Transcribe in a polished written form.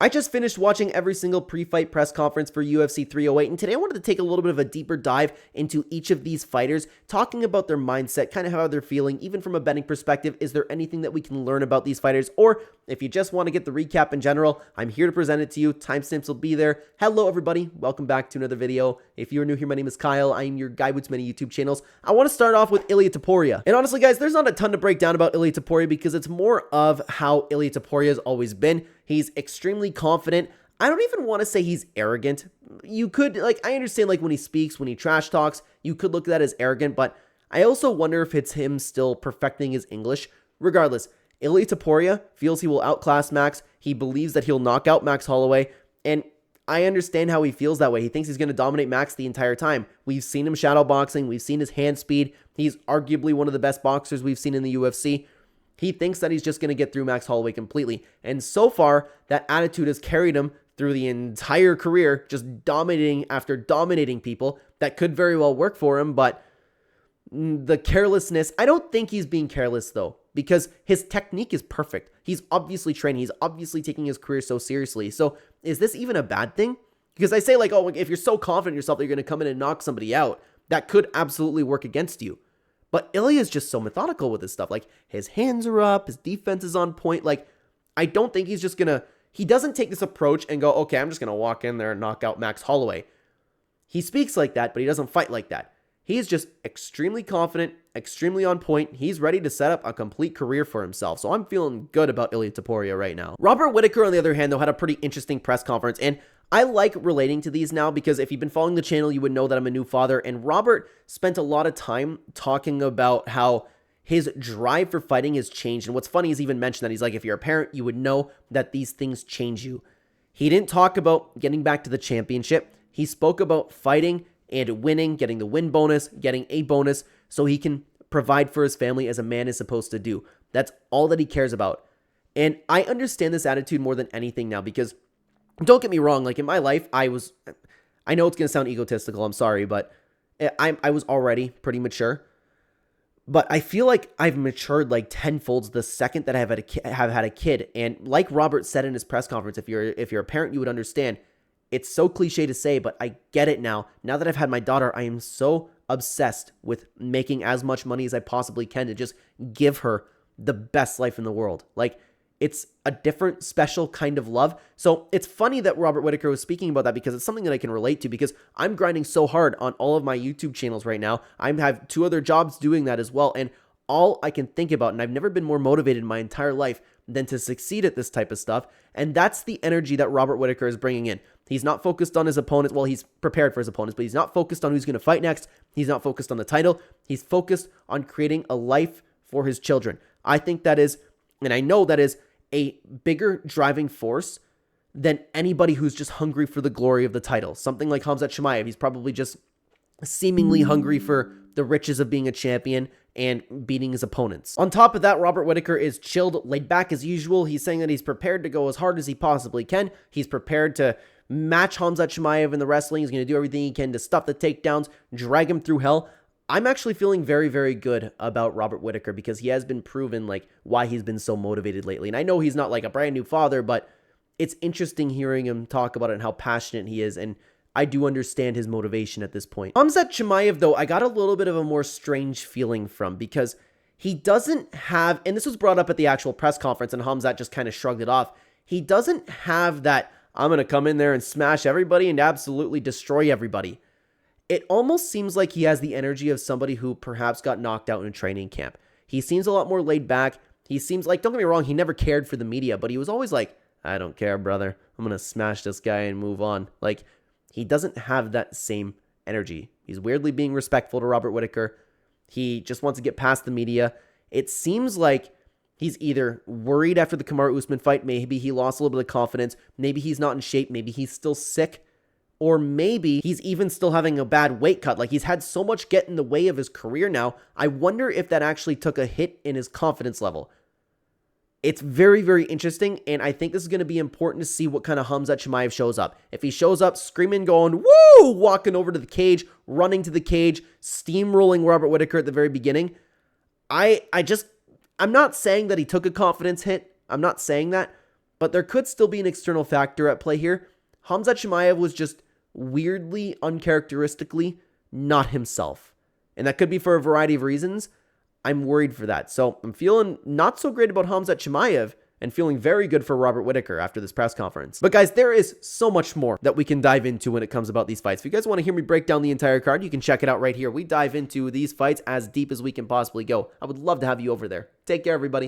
I just finished watching every single pre-fight press conference for UFC 308, and today I wanted to take a little bit of a deeper dive into each of these fighters, talking about their mindset, kind of how they're feeling, even from a betting perspective. Is there anything that we can learn about these fighters? Or if you just want to get the recap in general, I'm here to present it to you. Timestamps will be there. Hello everybody, welcome back to another video. If you're new here, my name is Kyle. I am your guide with many YouTube channels. I want to start off with Ilia Topuira. And honestly guys, there's not a ton to break down about Ilia Topuira because it's more of how Ilia Topuira has always been. He's extremely confident. I don't even want to say he's arrogant. You could, I understand, when he speaks, when he trash talks, you could look at that as arrogant, but I also wonder if it's him still perfecting his English. Regardless, Ilia Topuira feels he will outclass Max. He believes that he'll knock out Max Holloway, and I understand how he feels that way. He thinks he's going to dominate Max the entire time. We've seen him shadow boxing. We've seen his hand speed. He's arguably one of the best boxers we've seen in the UFC. He thinks that he's just going to get through Max Holloway completely. And so far, that attitude has carried him through the entire career, just dominating after dominating people. That could very well work for him, but the carelessness, I don't think he's being careless though, because his technique is perfect. He's obviously training. He's obviously taking his career so seriously. So is this even a bad thing? Because I say oh, if you're so confident in yourself that you're going to come in and knock somebody out, that could absolutely work against you. But Ilia is just so methodical with his stuff. His hands are up, his defense is on point. I don't think he's just gonna, he doesn't take this approach and go, okay, I'm just gonna walk in there and knock out Max Holloway. He speaks like that, but he doesn't fight like that. He's just extremely confident, extremely on point. He's ready to set up a complete career for himself. So I'm feeling good about Ilia Topuira right now. Robert Whittaker, on the other hand, though, had a pretty interesting press conference, and I like relating to these now because if you've been following the channel, you would know that I'm a new father, and Robert spent a lot of time talking about how his drive for fighting has changed. And what's funny is he even mentioned that he's like, if you're a parent, you would know that these things change you. He didn't talk about getting back to the championship. He spoke about fighting and winning, getting the win bonus, getting a bonus so he can provide for his family as a man is supposed to do. That's all that he cares about. And I understand this attitude more than anything now because don't get me wrong, in my life, I know it's going to sound egotistical, I'm sorry, but I was already pretty mature. But I feel like I've matured tenfolds the second that I have had a kid. And like Robert said in his press conference, if you're a parent, you would understand. It's so cliche to say, but I get it now. Now that I've had my daughter, I am so obsessed with making as much money as I possibly can to just give her the best life in the world. It's a different, special kind of love. So it's funny that Robert Whittaker was speaking about that because it's something that I can relate to because I'm grinding so hard on all of my YouTube channels right now. I have 2 other jobs doing that as well. And all I can think about, and I've never been more motivated in my entire life than to succeed at this type of stuff. And that's the energy that Robert Whittaker is bringing in. He's not focused on his opponents. Well, he's prepared for his opponents, but he's not focused on who's going to fight next. He's not focused on the title. He's focused on creating a life for his children. I think that is, and I know that is, a bigger driving force than anybody who's just hungry for the glory of the title. Something like Khamzat Chimaev, he's probably just seemingly hungry for the riches of being a champion and beating his opponents. On top of that, Robert Whittaker is chilled, laid back as usual. He's saying that he's prepared to go as hard as he possibly can. He's prepared to match Khamzat Chimaev in the wrestling. He's going to do everything he can to stop the takedowns, drag him through hell. I'm actually feeling very, very good about Robert Whittaker because he has been proven why he's been so motivated lately. And I know he's not a brand new father, but it's interesting hearing him talk about it and how passionate he is. And I do understand his motivation at this point. Khamzat Chimaev, though, I got a little bit of a more strange feeling from because he doesn't have, and this was brought up at the actual press conference and Khamzat just kind of shrugged it off. He doesn't have that, I'm going to come in there and smash everybody and absolutely destroy everybody. It almost seems like he has the energy of somebody who perhaps got knocked out in a training camp. He seems a lot more laid back. He seems don't get me wrong, he never cared for the media, but he was always I don't care, brother. I'm going to smash this guy and move on. He doesn't have that same energy. He's weirdly being respectful to Robert Whittaker. He just wants to get past the media. It seems like he's either worried after the Kamaru Usman fight. Maybe he lost a little bit of confidence. Maybe he's not in shape. Maybe he's still sick. Or maybe he's even still having a bad weight cut. He's had so much get in the way of his career now. I wonder if that actually took a hit in his confidence level. It's very, very interesting, and I think this is going to be important to see what kind of Khamzat Chimaev shows up. If he shows up screaming, going, woo, walking over to the cage, running to the cage, steamrolling Robert Whittaker at the very beginning, I'm not saying that he took a confidence hit. I'm not saying that, but there could still be an external factor at play here. Khamzat Chimaev was just weirdly, uncharacteristically not himself. And that could be for a variety of reasons. I'm worried for that. So I'm feeling not so great about Khamzat Chimaev and feeling very good for Robert Whittaker after this press conference. But guys, there is so much more that we can dive into when it comes about these fights. If you guys want to hear me break down the entire card, you can check it out right here. We dive into these fights as deep as we can possibly go. I would love to have you over there. Take care, everybody.